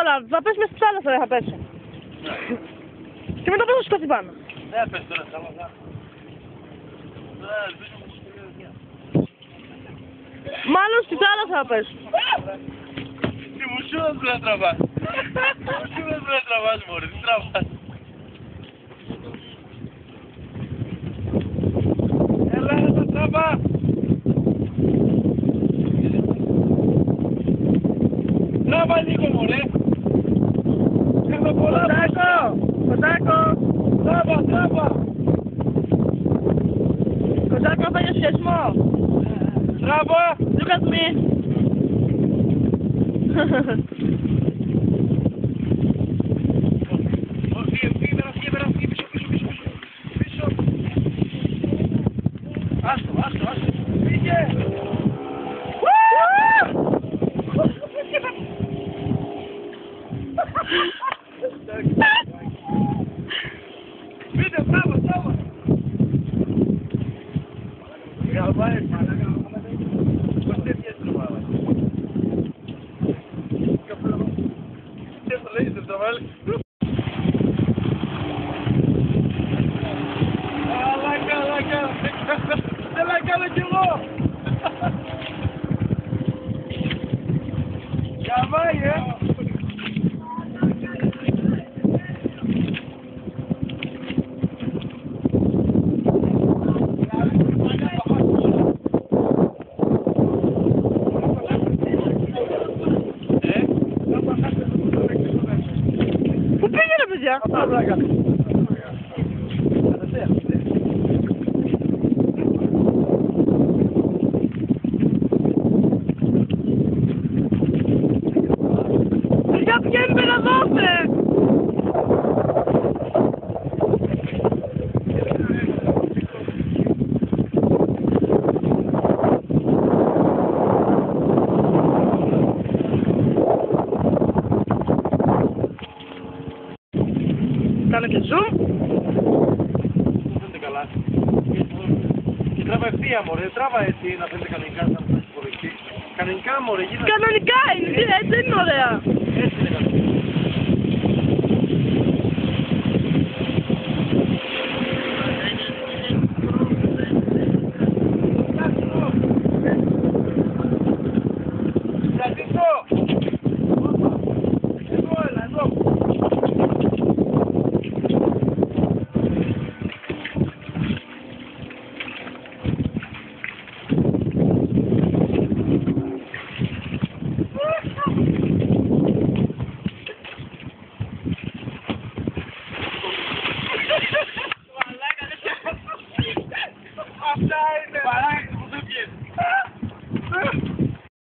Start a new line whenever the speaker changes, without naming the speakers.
τώρα, θα πέσει μέσα στη θάλασσα, δεν θα πέσει. Και μετά πώς θα σκοτεί πάνω.
Δεν πες τώρα στη θάλασσα.
Μάλλον στη θάλασσα θα πέσει.
Τι μου σου δεν πρέπει να τραβάς. Τι μου δεν πρέπει να τραβάς μωρέ, τι τραβάς. Έλα να τα τραβά. Τραβά λίγο μωρέ. Έχω πολλά
Κοντάκο! Κοντάκο!
τραβά, τραβά.
Κοντάκο, να πάει για σχεσμό.
Τραβά.
Look at me.
Άστο, πήγε! Πείτε, μπράβο! Γαβάε, πώς τέτοιες τραβάλα. Τι το λέει, δεν τραβάλει. Δεν la κάνω κι εγώ! Καβάει,
Πού πήγε ρε παιδιά? Παιδιά πηγαίνει με να δώσε! Κάνε και zoom.
Δεν είναι καλά. Και τράβα ευθεία μωρέ, τράβα έτσι να φαίνεται κανονικά σαν να έχει υπολογιστεί. Κανονικά μωρέ, γίνα.
Κανονικά είναι, έτσι είναι ωραία.
Έτσι είναι κανονικά. Αυτά είναι! Παράγει που δεν πιέζει!